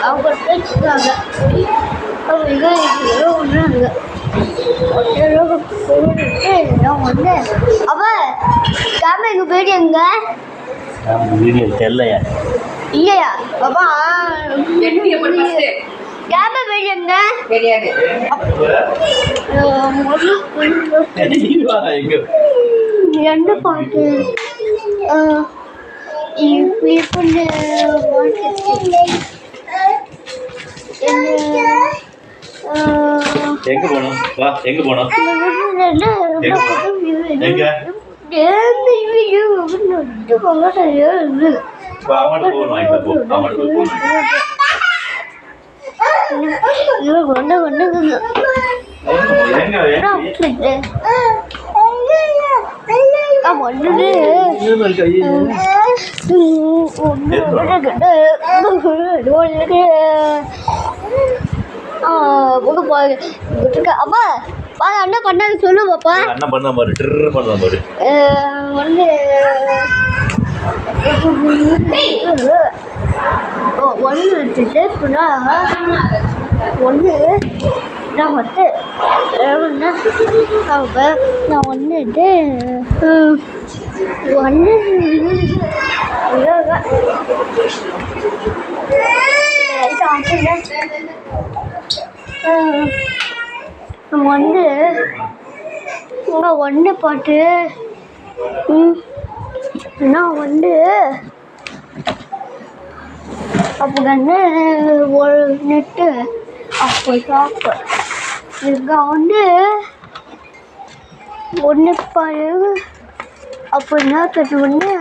அவங்க பேசுறாங்க. அவங்க ஒன்றாங்க. வந்து அவ கேமரா எங்க போயிட்டு எங்க வீடியோ தெரியலையா? இல்லையா பாப்பா கேமரா போயிட்டு எங்க தெரியாது. என்ன பாட்டு எங்க போனோம்? வா எங்க போனோம்? எங்க அம்மா என்ன பண்ணாது சொல்லு பாப்பா. என்ன பண்ண பாரு, ட்ரிர் பண்ண பாரு. வந்து ஒன்று வச்சுட்டு ஒன்று நான் வந்து நான் வந்துட்டு ஒன்று வந்து இங்கே ஒன்று பாட்டு நான் வந்து அப்போ வந்து ஒரு நெட்டு அப்போ சாப்பிட்டு இங்கே வந்து ஒன்று பாரு அப்போ என்ன கேட்டு ஒன்று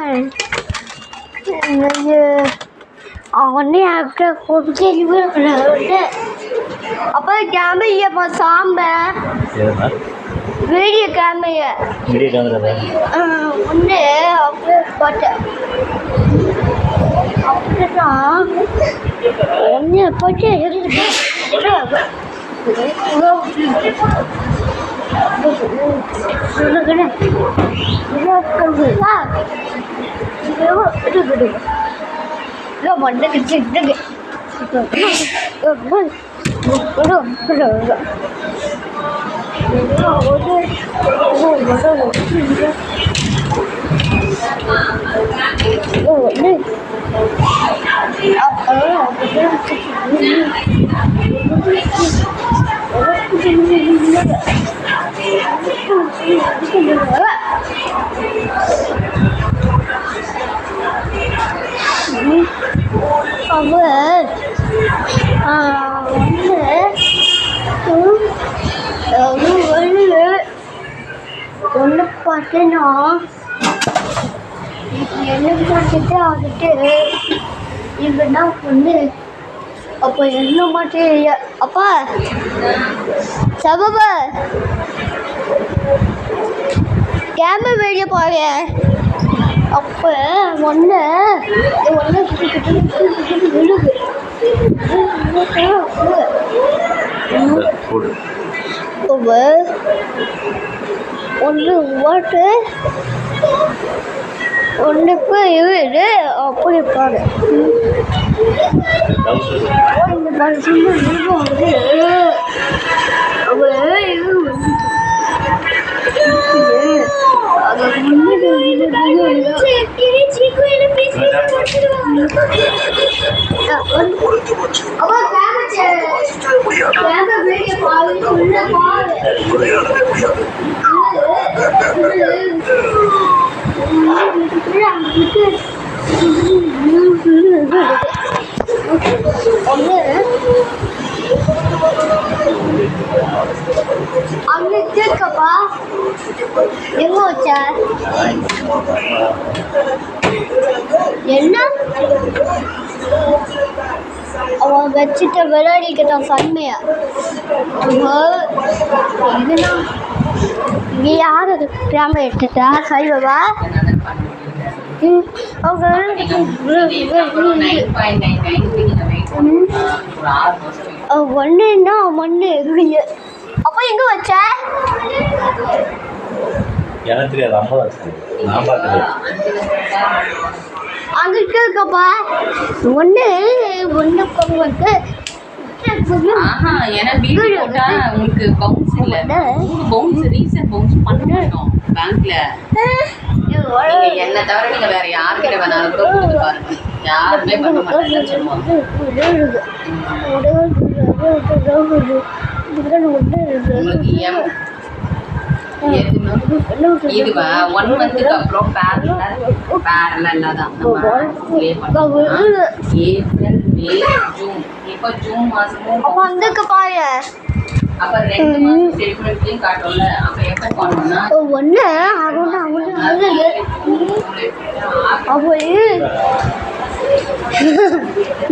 அவனே ஆக்டர் கொடுத்து அப்போ கேமரா சாம்ப வீடியோ கேமரா ஒன்று அப்படியே பார்த்தேன். அப்படிதான் ஒன்று போட்டு ஒன்று பார்த்தேன்னா என்ன பார்த்துட்டு ஆகிட்டு இவனா வந்து அப்போ என்ன மாட்டேன் அப்பா சபபா கேமரா வீடியோ பாரு. அப்போ ஒன்று விழுகு ஒன்று ஓட்டு ஒன்றுக்கு இரு அப்படி பாரு. இந்த பாரு வந்து அங்கே கேட்கப்பா எங்க வச்ச என்ன அவன் வச்சுட்ட விளையாடிக்கிட்டான் சன்மையா. இதுனா இங்கே யார் அது கேமரா எடுத்துட்டா சைவா அவங்க ஒன்றுன்னா ஒன்று எங்க அப்போ எங்கே வச்ச எனக்கு தெரியாது. அம்மா வச்சேன், நான் பார்க்கல. அங்கே இருக்கப்பா ஒன்று பொங்கலுக்கு ஆஹா ஏன்னா வீடியோ போட்டா உங்களுக்கு பவுன்ஸ் இல்ல பவுன்ஸ் ரீசன் பவுன்ஸ் பண்ண மாட்டோம் பேங்க்ல. நீங்க என்ன தவிர நீங்க வேற யார்கிட்ட வேணாலும் கூட கொடுத்து பாருங்க, யாருமே பண்ண மாட்டாங்கன்னு சொல்லுவாங்க. உங்களுக்கு இதுவா 1 மந்த்துக்கு அப்புறம் பேரலா தான் நம்ம ப்ளே பண்ணுவோம். ஏப்ரல் மே ஜூன், இப்போ ஜூன் மாசமும் அப்ப 2 மாசம் ஸ்டேட்மெண்ட்லயும் காட்டும்ல. அப்ப எப்ப பண்ணணும்னா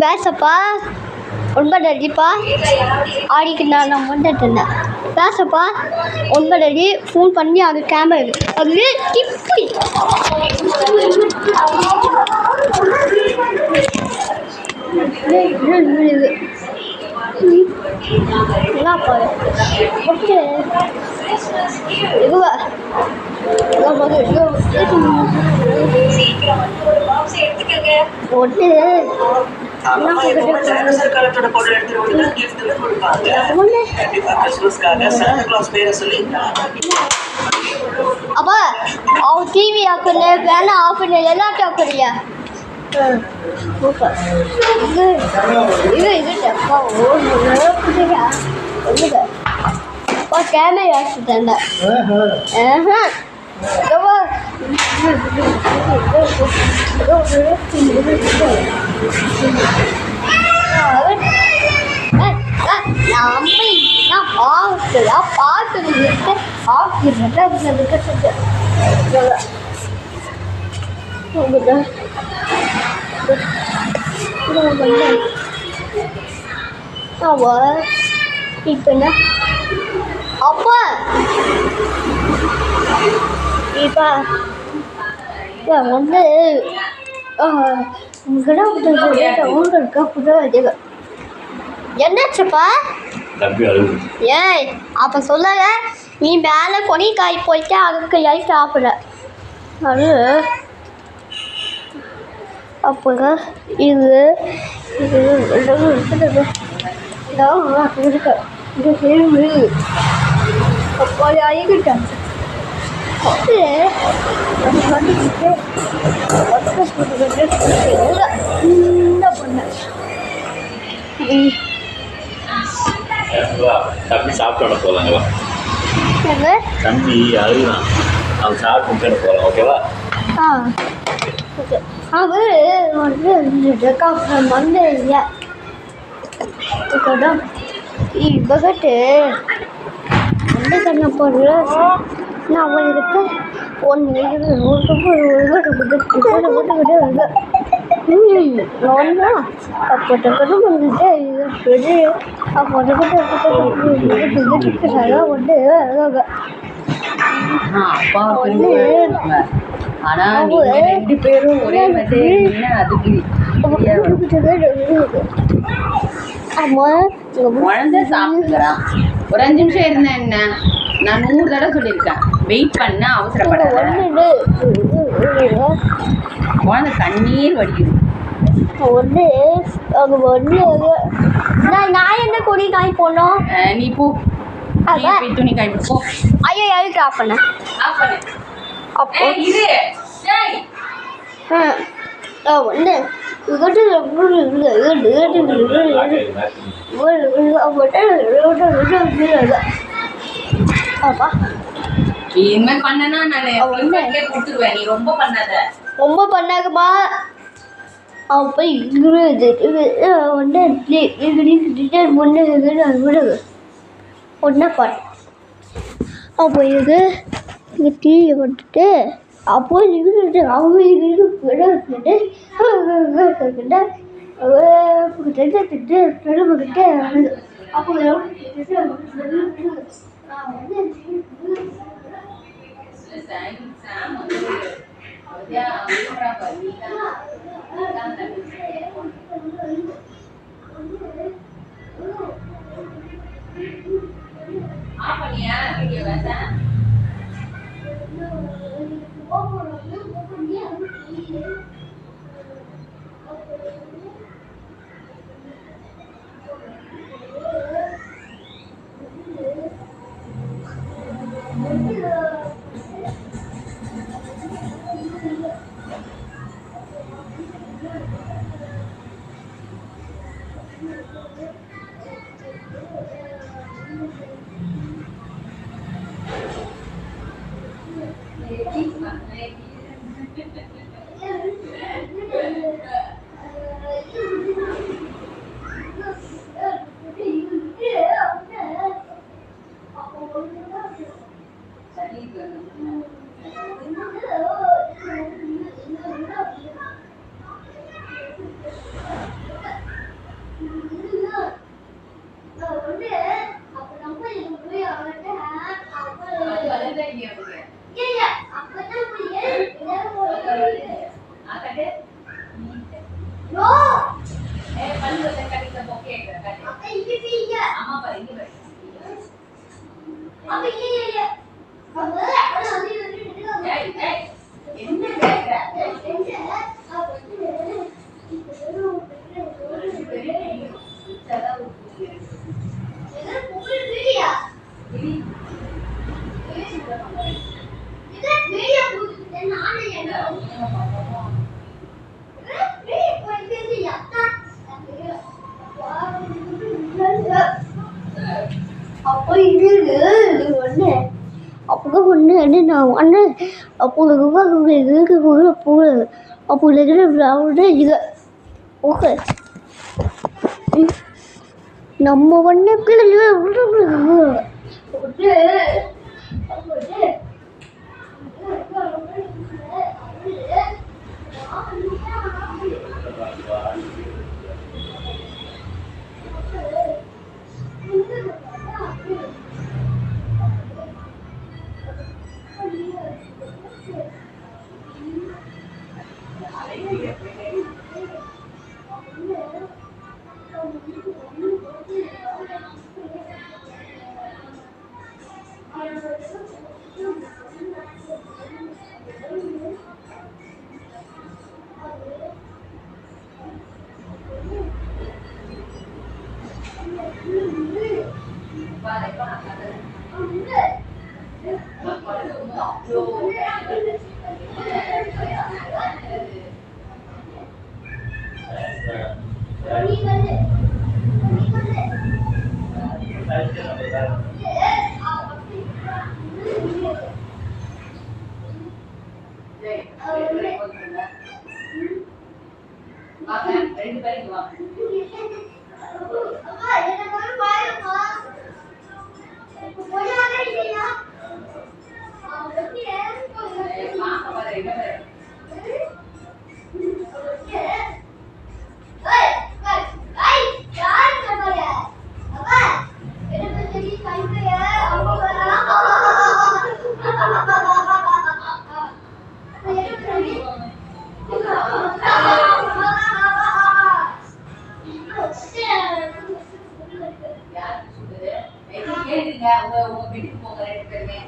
பேசப்பா ஒன்பதடிப்பா ஆடிக்கு நான் வந்துட்டு இருந்தேன். பேசப்பா ஒன்பதடி ஃபோன் பண்ணி அது கேமரா அது டிப்பு என்ன பாரு ஓகே இதுவா ஒன்று அப்பா அவ டிவி ஆஃப் பண்ணு, ஃபேன் ஆஃப் பண்ணு, எல்லாத்தையும் ஆஃப் பண்ணியா? கேமரா வச்சுட்டேன். இப்ப என்ன அப்பா இப்ப வந்து என்னாச்சுப்பா? ஏய் அப்ப சொல்லல, நீ மேலே கொனிக்காய் போயிட்டு அதுக்கு லைட் சாப்பிட அது அப்போ இது அப்போ ஆகிக்கிட்டேன். தம்பி சாப்பிட்டு போகலாங்களா? தம்பி அழுகுதான், அவன் சாப்பிட்டு போகலாம். ஓகேவா? ஓகே. அவர் வந்து வந்து இல்லை இவகிட்ட வந்து கண்ண போடுற நான் அவங்ககிட்ட ஒன்று அப்போ வந்துட்டு அப்போ ஆனா நீங்க 2 பேரும் ஒரே மாதிரி அதுக்கு குழந்தை சாப்பிட்டுக்கிறான். ஒரு 5 நிமிஷம் இருந்தேன் என்ன, நான் 100 தடவை சொல்லியிருக்கேன் வெயிட் பண்ண அவசரப்படாத. குழந்தை கண்ணீர் வடிக்குது. நான் என்ன கொடி காய் போனோம், நீ போ துணி காய் போ. ஐயோ யாருக்கு ஆஃப் பண்ண அப்போ ஒன்று அப்பா இனிமேல் பண்ணனா நான் கொடுத்துருவேன், நீ ரொம்ப பண்ணாத. ரொம்ப பண்ணாதப்பா. அவன் போய் ஒன்றா பாட்டு அப்போ இது இங்கே டிவி போட்டுட்டு அப்போ இது அவங்க அப்போ நம்ம ஒண்ணு உங்க வீட்டுக்கு போங்க 2 பேருமே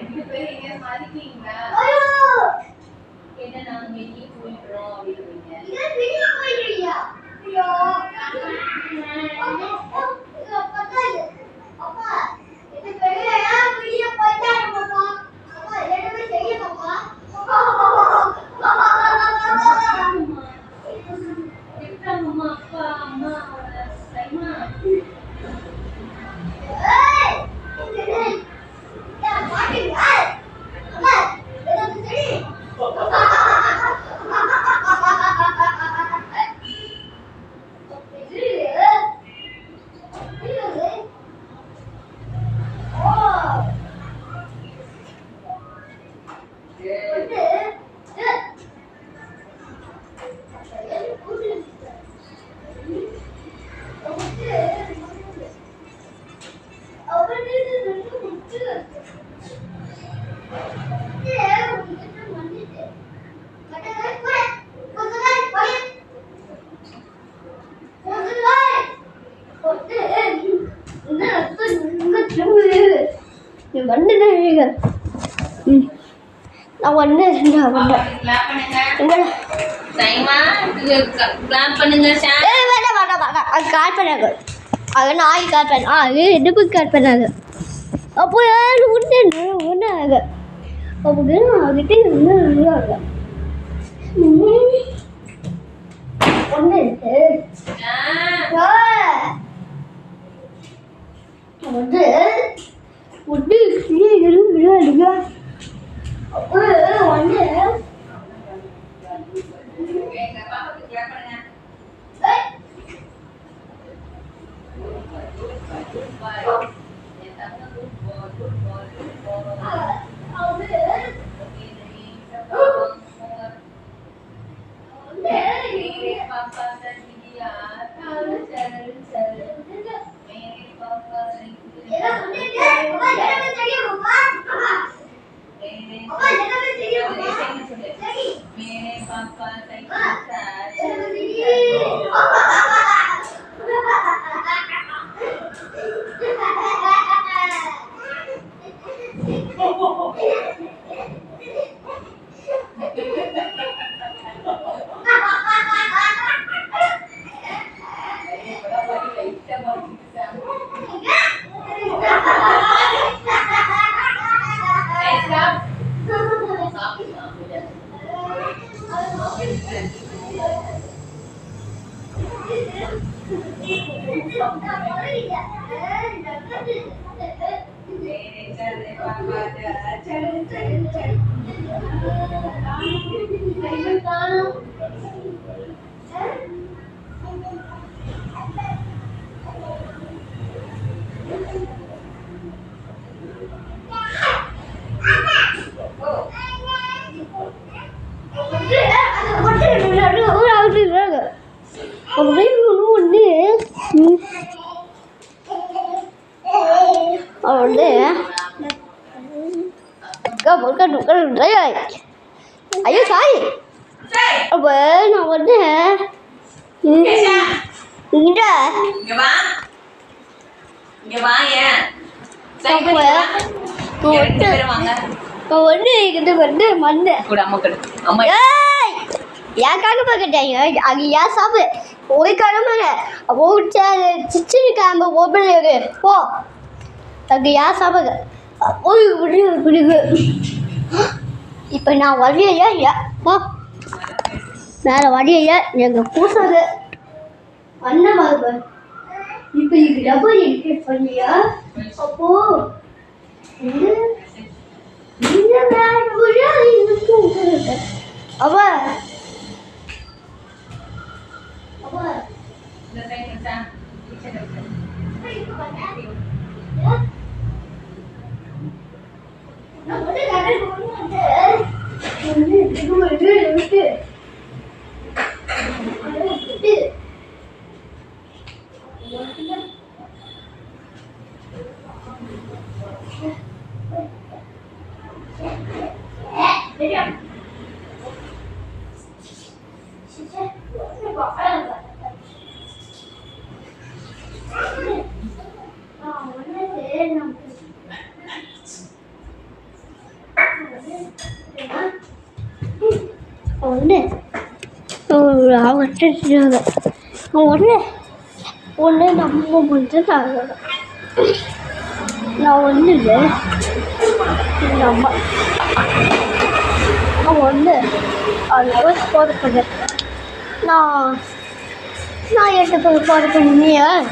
2 பேரும் எங்க மதிக்கிறீங்களா? என்ன நாங்க வெளியே போயிடுறோம் அப்படின்றீங்க. அப்பா அம்மா சைமா நான் வந்து கிளாப் பண்ணுங்க சைமா கிளாப் பண்ணுங்க சார். வேண்டாம் அது கால் பண்ணாங்க. அது நாய் கால் பண்ண அது எதுக்கு கால் பண்ணாங்க. அப்போ யாரு ஒன்றாக அப்போ அவர்கிட்ட ஒன்று இருக்கு வந்து ஒன்று விளையாடுங்க. அப்போ வந்து அப்படின்னு ஒன்று வந்து ஐயோ சாரி அப்போ நான் வந்து இங்கே வந்து இது வந்து மண்ணு ஏற்காக பார்க்கட்டாங்க அது ஏன் சாப்பிடு ஒரு கிழமைங்க சிச்சிரி கிளம்ப ஓப்பன் போ அது ஏன் சாப்பிடு பிடிக்கு இப்போ நான் வரையா இல்லை போ மேலே வரையா எங்கள் பூசாது அண்ணன் பாருங்க இப்போ இதுக்கு டபுள் என்கேட் பண்ணியா அப்போ அவ ஒன்று நம்ம வந்து நான் ஒன்று இல்லை நம்ம ஒன்று அது போது பண்ணேன் நான் எட்டு போய் போது பண்ணியா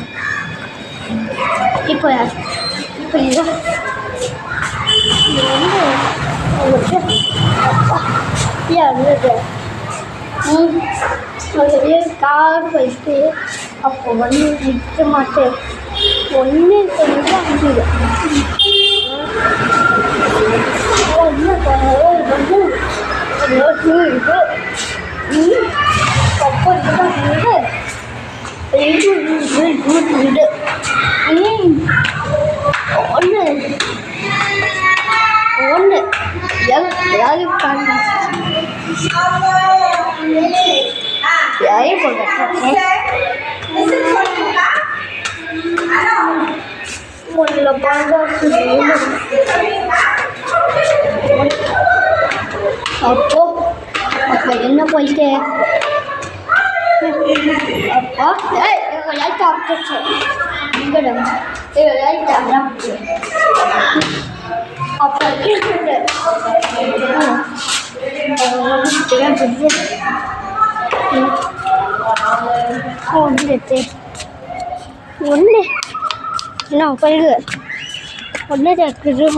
இப்போ இது வந்து கார் வைத்து அப்போ வந்து நிற்க மாட்டேன் ஒன்று கொஞ்சம் அஞ்சுது வந்து இருக்கு அப்போ வீடு ஒன்று யாரும் அப்போ என்ன போயிட்டு அப்பா லைட் ஆப்ச்சு லைட் ஆப்ச்சு அப்போ ஒன்று நான் பழகு ஒன்றே இருக்குது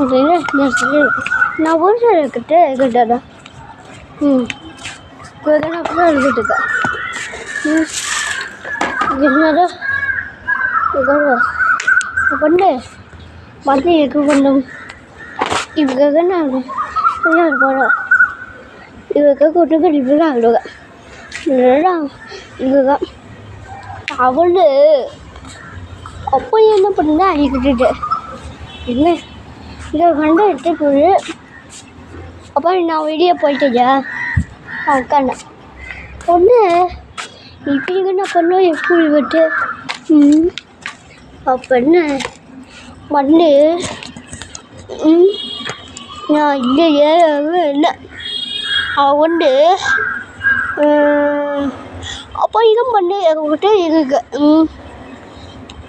நான் ஒரு சார் இருக்கிட்டு கிட்டடா அப்போ இருக்கிட்டு என்னடா பண்ணு மறுபடியும் எக்கு பண்ணும் இவங்க நான் போகிறேன் இவங்க கூட்டு இப்படி ஆகிடுவேன் இதுதான் அவளு அப்போ என்ன பண்ண அடிக்கிட்டு என்ன இதை கண்டு எடுத்து போய் அப்போ நான் வெளியே போயிட்டேஜா உட்காண்ட ஒன்று இப்படி நான் பண்ணுவோம் எப்படி விட்டு அப்போ என்ன மண்ணு நான் இல்லையே என்ன ஒன்று அப்போ இதுவும் பண்ணி எங்ககிட்ட இருக்கு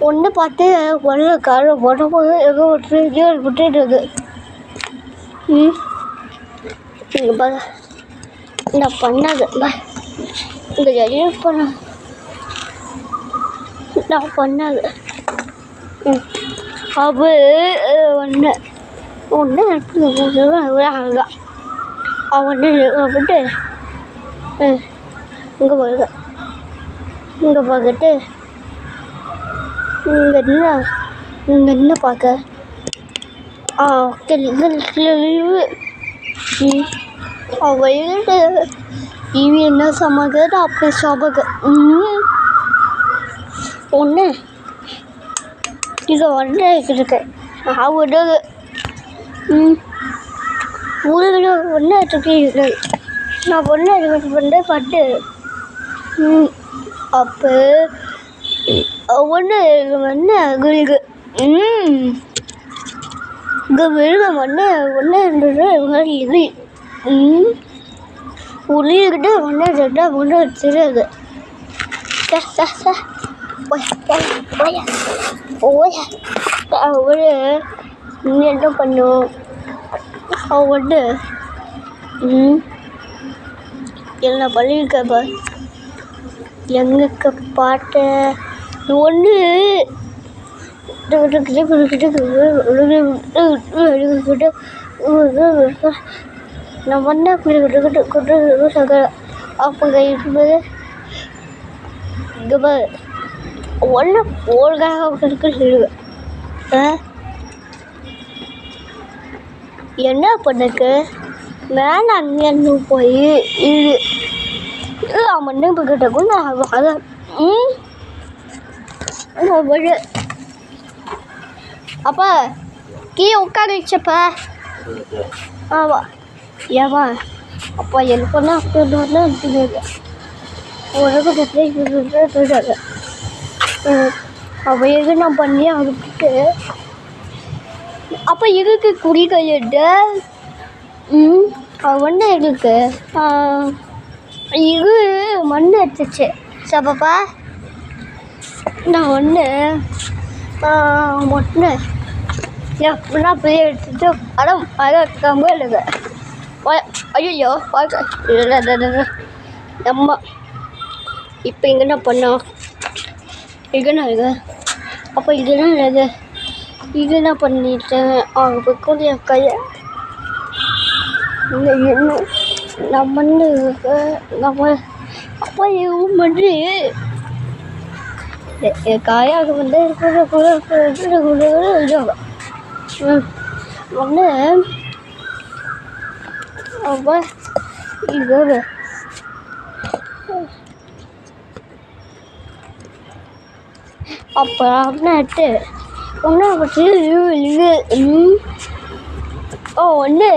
ஒன்று பார்த்து ஒன்று காரை உடம்பு எங்கே விட்டுட்டு இருக்கு இங்கே பாரு நான் பண்ணாது இந்த ஜெயிலும் பண்ண நான் பண்ணாது அப்போ ஒன்று அழகா அவன் விட்டு இங்கே போயிருக்க இங்கே பார்த்துட்டு இங்கே என்ன பார்க்க அவள் டிவி என்ன சமாளிக்கிறது அப்படி சாப்பிட்டு ஒன்று இது ஒன்று இருக்கு ஒரு ஊரில் ஒன்று இருக்கு நான் ஒன்று வந்து பட்டு அப்போ ஒன்று வந்து அகுலுக்கு இங்கே மிருகம் ஒன்று இருந்தது இது உளிக்கிட்டு ஒன்று ரெண்டா ஒன்று தெரியாது ஒரு நீ என்ன பண்ணும் ஒன்று என்ன பண்ணியிருக்க எங்களுக்கு பாட்டு ஒன்று நான் வந்தா அப்போ இருக்கும்போது இங்கே ஒன்று போல்காக சொல்லுவேன் என்ன பண்ணுக்கு மேலே அங்கேருந்து போய் இது அவன் இப்போ கிட்டக்கும் நான் அதான் அப்பா கீழே உட்காந்துச்சப்பா ஆமாம் ஏமா அப்பா எனக்கு ஒன்றா அப்படி உலகத்தை அப்போ எது நான் பண்ணி அதுக்கிட்டு அப்போ எதுக்கு குடி கையிட்டு அது ஒன்று எங்களுக்கு இது மண் எடுத்துச்சு சப்பாப்பா நான் ஒன்று மொட்டை எப்படின்னா பிள்ளைய எடுத்துட்டு அதான் கம்பு எழுது ஐயோ அம்மா இப்போ இங்கே என்ன பண்ணோம் இது என்ன இது அப்போ இது என்ன இது இது என்ன பண்ணிட்டேன் அவங்க போய் கையை என்ன நம்ம நம்ம அப்பா எதுவும் பண்ணி காயாக வந்து ஒன்று அப்போ இது அப்போ அப்படின்ட்டு ஒன்று பற்றி இது ஒன்று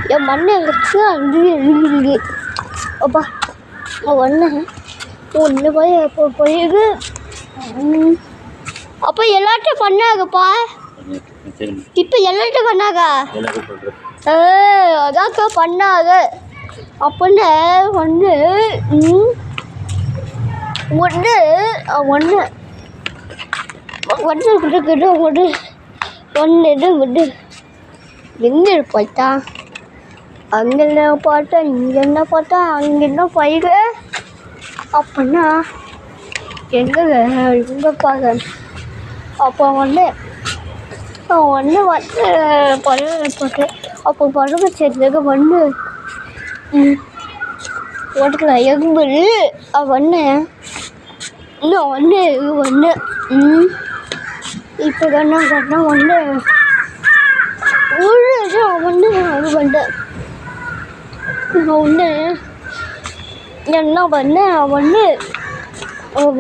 என் மண்ணை வச்சு அது இருக்குது அப்பா ஒன்று போயிருக்கு அப்போ எல்லாத்தையும் பண்ணாங்கப்பா இப்போ எல்லாத்தையும் பண்ணாங்க அதாக்கா பண்ணாங்க அப்படின்னு ஒன்று விட்டு எங்கே போயிட்டா அங்கே என்ன பார்த்தா இங்கே என்ன பார்த்தா அங்கே என்ன பயிர் அப்படின்னா எங்கே இங்கே பார்க்க அப்போ வந்து பறவை போட்டு அப்போ பறவை சேர்ந்தது வந்து ஓட்டுக்கல எகும்பு ஒன்று இன்னும் ஒன்று இப்போ கண்ணா ஒன்று ஒன்று அது பண்ணேன் ஒன்று என்ன பண்ணேன்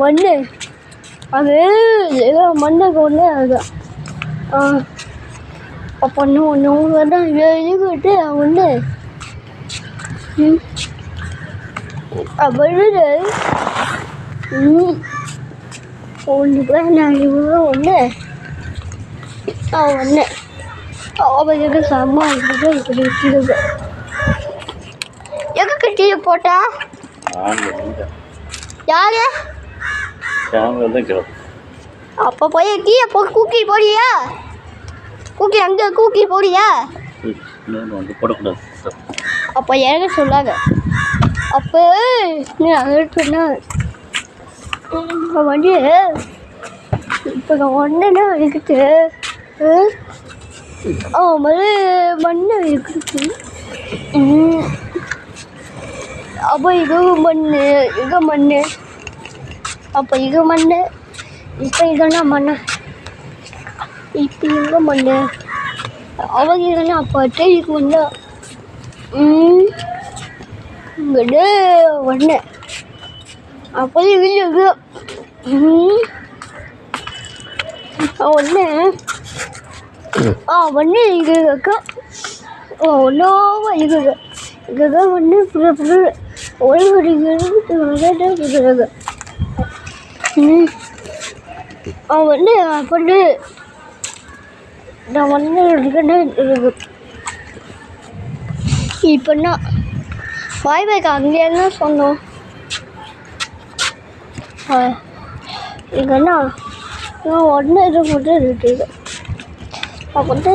ஒன்று அது ஏதோ மண்ணுக்கு ஒன்று அதுதான் அப்போ ஒன்று தான் எழுதிக்கிட்டு ஒன்று அப்படி ஒன்று பேர் நான் இவ்வளோ ஒன்று அவருக்கு செம்ம இப்படி விட்டுடுது எங்கே டீயை போட்டா யாரு அப்போ போய் டீயை கூக்கி போடியா கூக்கி அங்கே கூக்கி போடியா அப்போ எனக்கு சொல்லாங்க அப்போ நீ அங்கே சொன்ன வந்து இப்போ நான் ஒன்றுனா இருக்குது மண்ணை இருக்குது அப்போ இது மண் அப்போ இது மண் இப்போ இதெல்லாம் மண் இப்போ இங்கே மண் அவங்க இதெல்லாம் அப்போ இதுக்கு மண்ணா இங்கே ஒன்று அப்போது வீடு ஒன்று ஒன்று இது ஒன்றும் இது இதுதான் ஒன்று புது ஒழுங்குறது ஒன்று பொண்ணு நான் ஒன்று இருக்கு இப்போன்னா பாய் பாய்க்கு அங்கேயே சொன்னோம் இங்கன்னா நான் ஒன்று இது மட்டும் இருக்குது அப்போ வந்து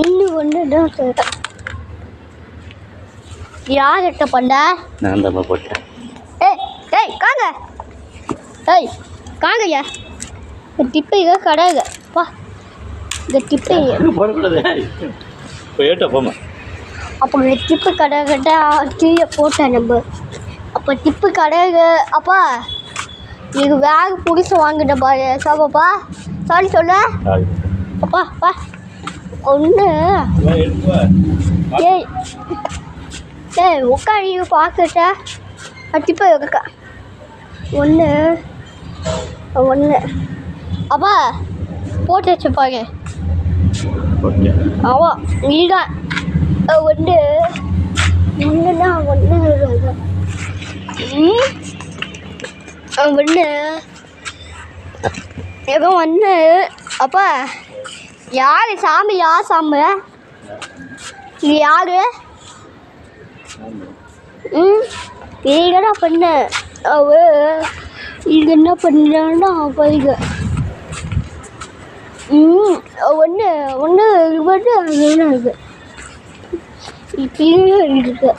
இன்னும் ஒன்று தான் சொல்லிட்டேன் யார் கிட்ட பண்ண நான் தான் போட்டேன் ஏய் காங்க ஏய் காங்கய்யா இந்த டிப்பை இங்கே கிடையாது பா இந்த டிப்பை போடக்கூடாது போயிட்டா போமா அப்போ இந்த டிப்பு கடைக்கிட்ட கீழே போட்டேன் நம்ம அப்போ டிப்பு கிடையாது அப்பா இது வேக புதுசு வாங்கிட்டேன் பாரு சாப்பாப்பா சாரி சொல்ல அப்பா பா ஒன்று ஏய் ஏய் உட்காந்து பார்த்துட்ட டிப்பை இருக்கா ஒன்று ஒன்று அப்பா போட்டு வச்சுப்பாங்க ஆவா நீதான் ஒன்று ஒன்றுனா ஒன்று ஒன்று ஏதோ ஒன்று அப்பா யார் சாமி யார் சாமி இது யாரு நீங்கடா பண்ண அவ இது என்ன பண்ணுறான்னா பைக ஒன்று ஒன்று வந்து அது இருக்கு இப்படியே இருக்கு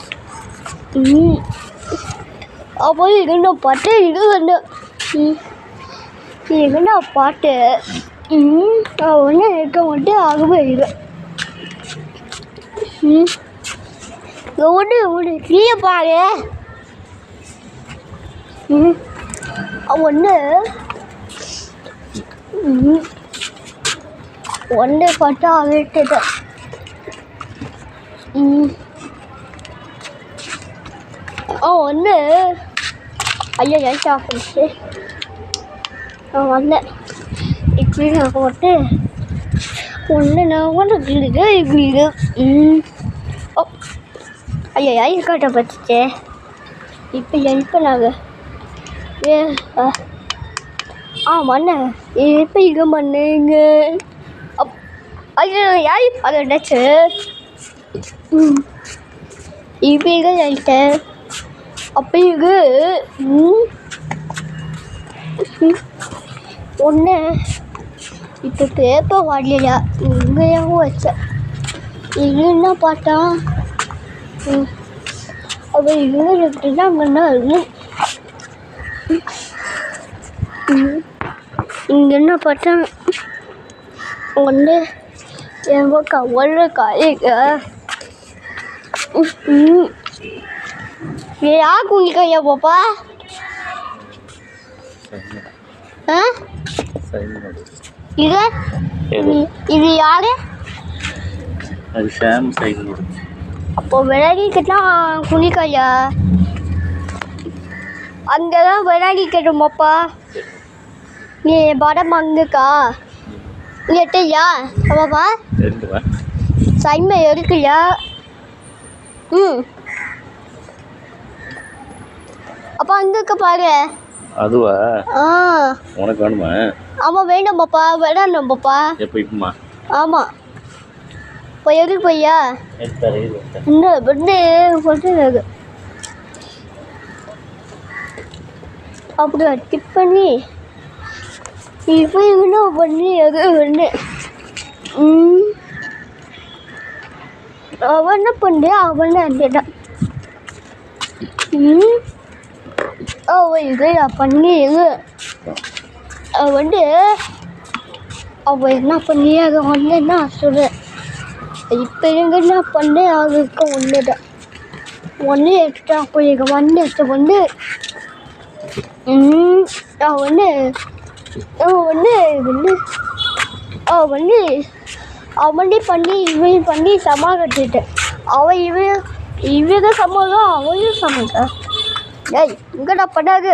அப்போ இது என்ன பாட்டு இது என்ன இது என்ன பாட்டு ஒன்று இருக்க மட்டும் ஆகவே இல்லை ஒன்று ஒன்று கீழே பாரு ஒன்று ஒன்று பட்டா விட்டுது ஒன்று ஐயா ஏன் ஆஃபீஸு நான் வந்தேன் இப்படி நான் போட்டு ஒன்று நான் ஒன்று கிளிக்கு கிளிக்கு ஓ ஐயா இருக்கட்ட பச்சிச்சே இப்போ இப்போ நாங்கள் மண்ண இப்போ இங்கே மண்ணு இங்கே ஐயோ யார் அதை என்னாச்சு இப்போ இங்கே ஆயிட்டேன் அப்போ இது ஒன்று இப்போ பேப்பர் வாடலையா இங்கேயும் வச்சேன் இது என்ன பார்த்தா அப்போ இங்கே இருக்குன்னா அங்கே இருக்கு இங்கே என்ன பார்த்தா ஒன்று என் கவலை காய்க யார் குளிக்கையா பாப்பா இது இது யாரு அது ஷாம் சைடு அப்போ விளையாடிக்கிட்டான் குளிக்கையா அங்கே தான் விளையாடிக்கட்டுமாப்பா நீ படம் அங்குக்கா நீ எட்டையா பாப்பா சைமை இருக்குல்லையா அப்பா அங்கே இருக்க பாரு அதுவா உனக்கு வேணுமா ஆமாம் வேணும் பாப்பா விளையாடணும் பாப்பா எப்போ இப்போமா ஆமாம் இப்போ எதுக்கு போய்யா இன்னும் வந்து போட்டு அப்படியா டிப் பண்ணி இப்போ என்ன பண்ணி எது ஒன்று அவன் என்ன பண்ணு அவன் அந்ததான் அவன் இது பண்ணி இது வந்து அவன் என்ன பண்ணி அதை வந்து என்ன சொல்கிறேன் இப்போ எங்க என்ன பண்ணு அதுக்கு ஒன்று தான் ஒன்று எக்ஸ்ட்ரா போய் ஒன்று எக்ஸ்ட்ரா வந்து ஒன்று ஒன்று வந்து வந்து அவனே பண்ணி இவன் பண்ணி சமா கட்டிட்டேன் அவன் இவன் தான் சமாதான் அவனையும் சமாட்டா ஏய் இங்கடா பண்ணாது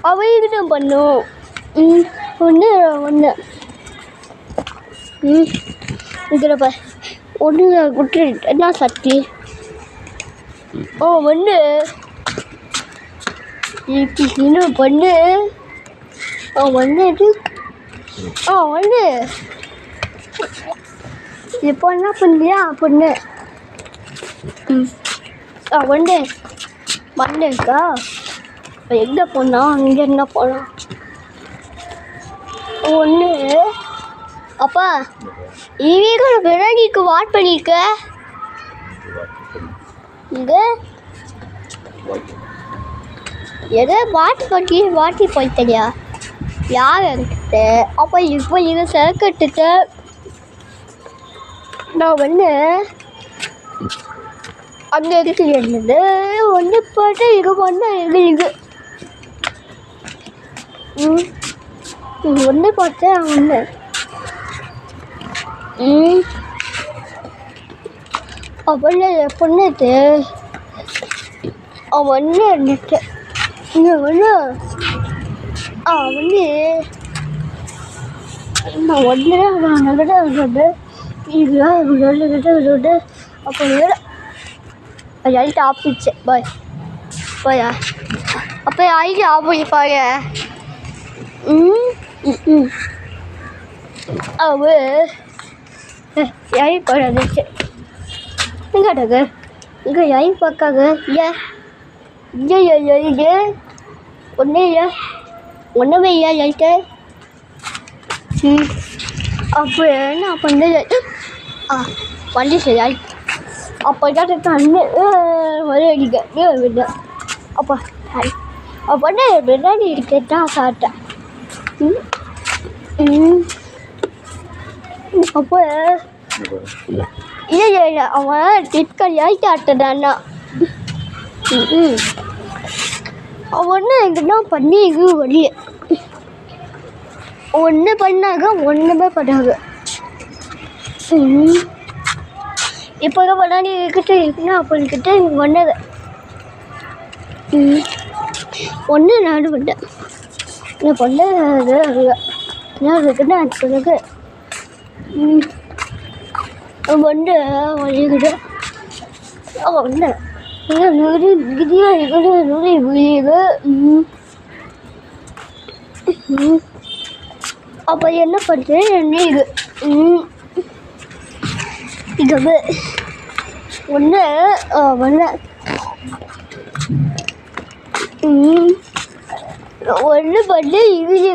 அவங்ககிட்ட பண்ணும். ஒன்று ஒன்று இருக்கிறப்ப ஒன்று விட்டு என்ன சக்தி ஒன்று இன்னும் பண்ணு ஒன்று ஒன்று இப்போ என்ன பண்ணியா பொண்ணு ஒன்று மண்ணு இருக்கா எங்கே போனா அங்கே என்ன போனா ஒன்று அப்பா இவங்க பிறகு வாட் பண்ணியிருக்க இது எதோ வாட்டி போய்த்தடியா யார் என்கிட்ட அப்போ இப்போ இது சர்க்கட்டுக்க நான் வந்து அங்கே இருக்கு என்னது ஒன்று போட்டு இது பண்ண இது ஒன்று பார்த்தேன் ஒன்று அப்படின்னா பொண்ணுட்டு அவன் ஒன்று இருந்துட்டு இங்கே ஒன்று வந்து நான் ஒன்று அவன்கிட்ட சொல்லிட்டு இதுதான் சொல்லிக்கிட்டு அப்போ ஐட்டு ஆப்பிச்சு பாய் போயா அப்போ ஐட்டு ஆப்பிப்பாங்க அவ யாய் போடாதுச்சு எங்காட்டாங்க இங்கே யாய் பார்க்காங்க இது ஒன்றே ஒன்றுமே யாய்ட்டு அப்போ என்ன பண்ணது வண்டி சரி அப்போ தான் கண்ணு வர அடிக்க அப்போ அப்போ பிரியாணி இருக்கதான் சாப்பிட்டேன் அப்போ இல்லை அவன் டிட்கல் ஆகிட்டு ஆட்டதான்னா அவன் ஒன்று எங்கன்னா பண்ணி இது வழியே ஒன்று பண்ணாங்க ஒன்றுமே பண்ணாங்க இப்போ தான் பண்ணாடி கிட்ட இருக்குன்னா அப்படிக்கிட்ட பண்ணது ஒன்று நான் பண்ணேன் நான் பண்ணது என்ன இருக்குன்னு எனக்கு வந்து வழிகிட்ட ஒன்று நூறு விதியா இருக்கிற நூறு விழியுது அப்போ என்ன பண்ணுறேன் இது இது ஒன்று ஒன்று ஒன்று பண்ணி இது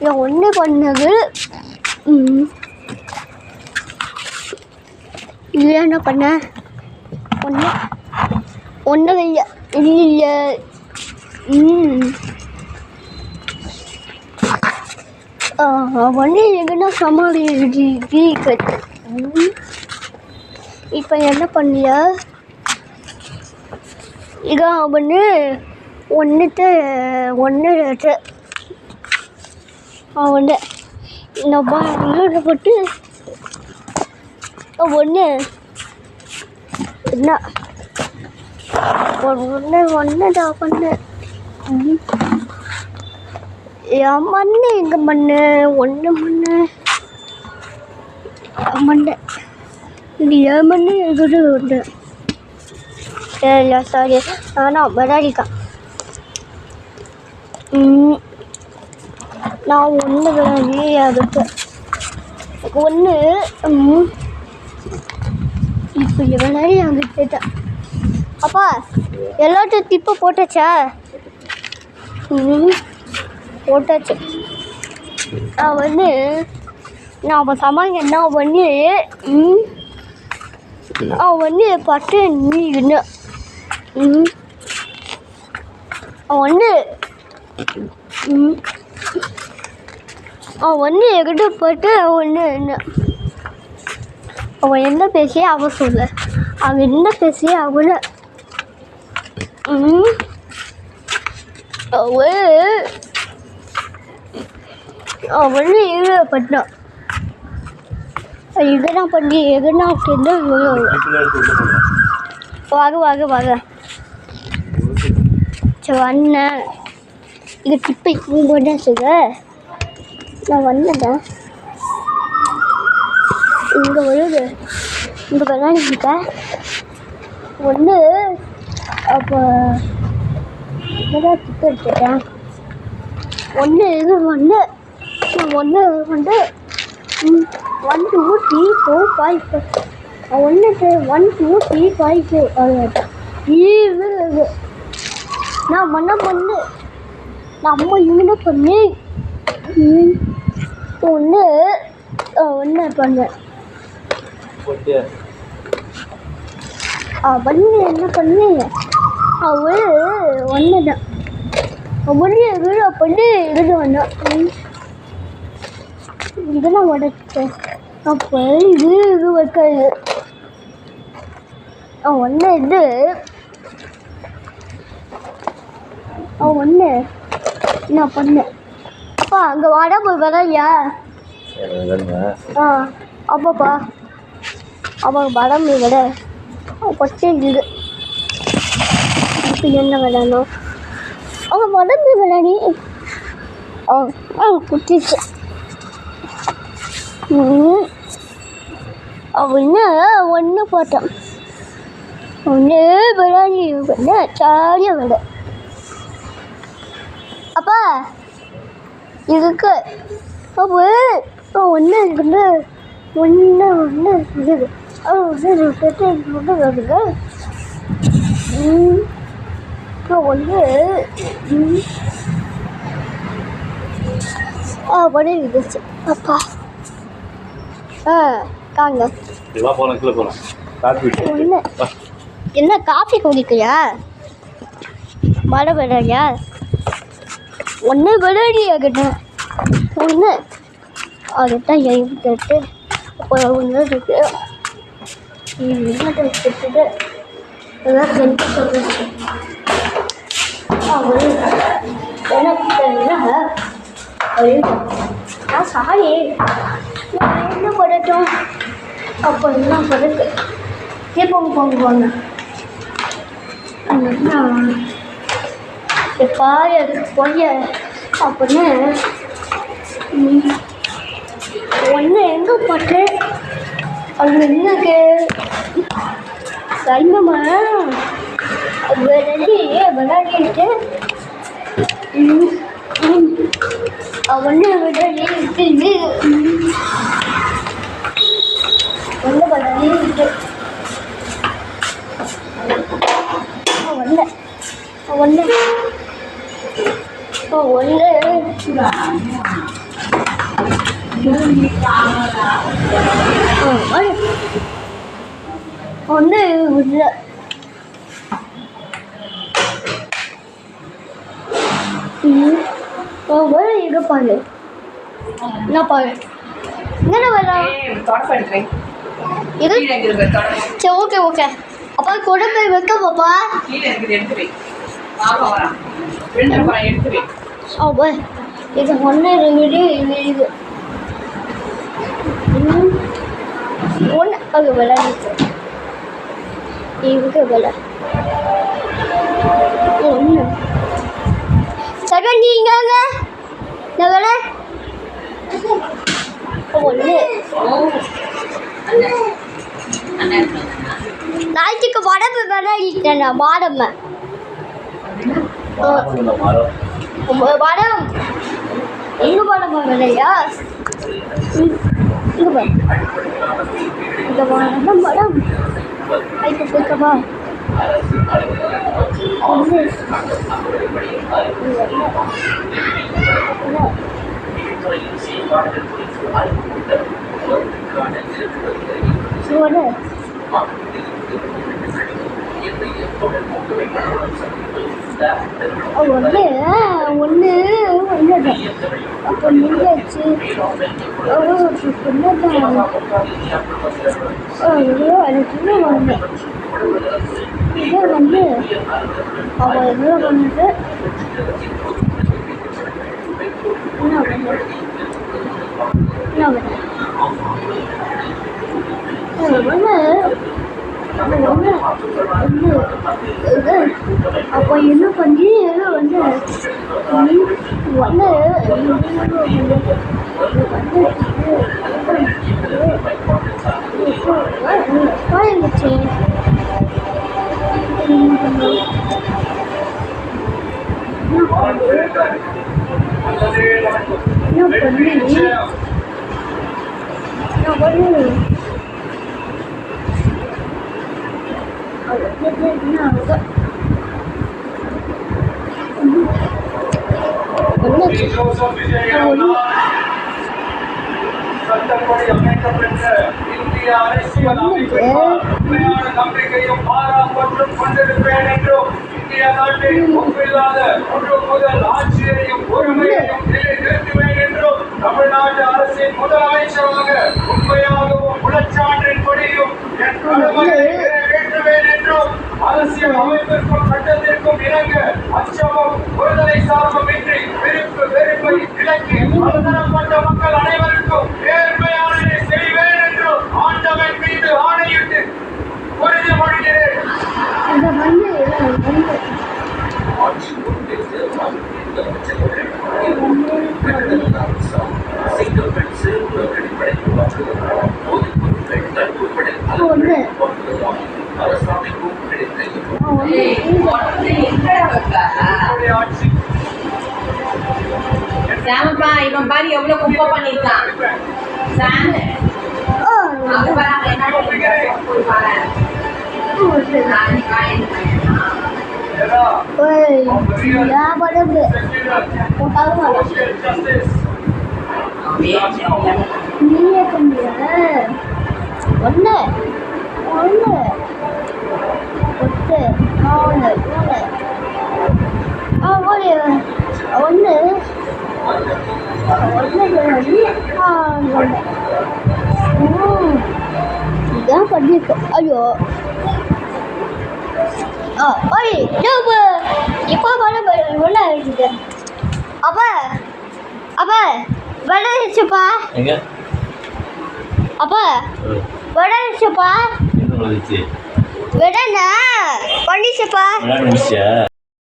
நான் ஒன்று பண்ணது இது என்ன பண்ண ஒன்று ஒன்று இல்லை ஒன்று எங்கன்னா சமாளி கட்டு இப்போ என்ன பண்ணியா இதான் ஒன்று ஒன்று ஒன்று நம்ம போட்டு ஒன்று என்ன ஒன்றுதான் பண்ணு என் மண்ணு எங்கே மண்ணு ஒன்று மண்ணு இது என் மண்ணு எது ஒன்று சாரி ஆனால் விளையாடிக்கான் நான் ஒன்று விளையாடி அதுக்கு ஒன்று இப்போ விளையாடி அங்கே போயிட்டேன் அப்பா எல்லாத்தையும் திப்பை போட்டாச்சா போட்டாச்சு நான் வந்து நான் அப்போ சமாளிங்க என்ன பண்ணி அவன் வந்து பட்டு நீ என்ன அவன் வந்து என்கிட்ட போட்டு அவன் என்ன அவன் என்ன பேசிய அவன் சொல்ல அவன் என்ன பேசிய அவளை அவன் இது பண்ணான் இதெல்லாம் பண்ணி எதுனா வாங்க சரி வந்தேன் இது இப்போ போட்டே வச்சுக்க நான் வந்தேன் இங்கே வருது இங்கே விளையாடிருக்க ஒன்று அப்போ இப்போதான் டிக்கெட் எடுத்துட்டேன் ஒன்று இது ஒன்று வந்து 1 2 3 4 5 ஒன்று 1 2 3 5 4 இது நான் பண்ணு நம்ம இவனை பண்ணி ஒன்று பண்ணேன் பண்ணி என்ன பண்ணி அவள் ஒன்று தான் ஒன்று வீடு பண்ணி இது வந்தான் இதெல்லாம் உடச்சேன் அப்போ இது வைக்காது ஒன்று இது ஒன்று நான் பண்ணேன் அப்பா அங்கே வாடா போய் வரையா அப்பாப்பா அப்பா வடம் விட பச்சை இது இப்போ என்ன விளையாடணும் அவங்க வடம் விளையாடி குட்டிச்சு அப்படின்னு ஒன்று போட்டோம் ஒன்று விளையாடி ஜாலியாக விட அப்பா இதுக்கு அப்போ ஒன்று இருக்குது ஒன்று இருக்குது ஒன்று வருது ஒன்று இருந்துச்சு அப்பா காங்க ஒன்று என்ன காஃபி குடிக்கலையா மழை விளையா ஒன்று விளையாடியா கிட்ட ஒன்று அதுதான் எழுதிட்டு அப்போ ஒன்று இருக்கு எடுத்துட்டு எல்லாம் செஞ்சு சொல்லுச்சு நான் சாரி என்ன படட்டும் அப்போ என்ன படத்து போங்க பாரு அதுக்கு பொய்ய அப்படின்னு ஒன்று எங்கே போட்டு அது என்னக்கு சைமமா விளையாடிட்டு ஒன்று விளையாடிட்டு ஒன்று விளையாடிட்டு ஒன்று விடல இது பாரு என்ன பாரு என்ன வரலாம் இது சரி ஓகே அப்பா கூட போய் வைக்க பாப்பா இது ஒன்று இது ஒன்று அது விளையாடிட்டு இதுக்கு விளை ஒன்று செகண்ட் இங்காங்க இந்த விளை ஒன்று நாய்க்கு படம் விளையாடிட்டேன் பாடம் படம் எங்க படம் விளையா இந்த படம் ஐக்கு போய்க்கவா ஒன்று அப்போ முடியாச்சு எனக்கு இன்னும் வந்து இதே வந்து அவள் எவ்வளோ பண்ணுது என்ன அப்போ என்ன பண்ணி வந்து இருந்துச்சு சட்டப்படி அமைக்கப்பட்ட இந்திய அரசியல் அமைப்பிற்கான உண்மையான நம்பிக்கையும் பாராபட்சம் கொண்டிருப்பேன் என்றும் இந்திய நாட்டில் ஒப்பில்லாத ஒன்று முதல் ஆட்சியையும் பொறுமையையும் நிலைநிறுத்துவேன் என்றும் தமிழ்நாட்டு அரசின் முதலமைச்சராக உண்மையாகவும் உளச்சான்றின்படியும் என் கடமையை நிறைவேற்றுவேன் என்றும் அரசியல் அமைப்பிற்கும் சட்டத்திற்கும் இணங்க அச்சமும் ஒருதலை சார்புமின்றி விருப்பு வெறுப்பை விலக்கி பலதரப்பட்ட மக்கள் அனைவருக்கும் நேர்மையானதை செய்வேன் என்றும் ஆண்டவன் மீது ஆணையிட்டு உறுதிமொழிகிறேன். சாமப்பா இவன் பாரு எவ்வளவு குப்பை பண்ணிருக்கான். சாமு அது பாரு என்ன போய் பாரு. இதான் பண்ணிருக்கோம். ஐயோ இப்போ உள்ள இருக்குது. அப்பா அப்பா விளையாடுச்சுப்பா. அப்பா விளையாடுச்சுப்பா. விடனா பண்ணிச்சுப்பா.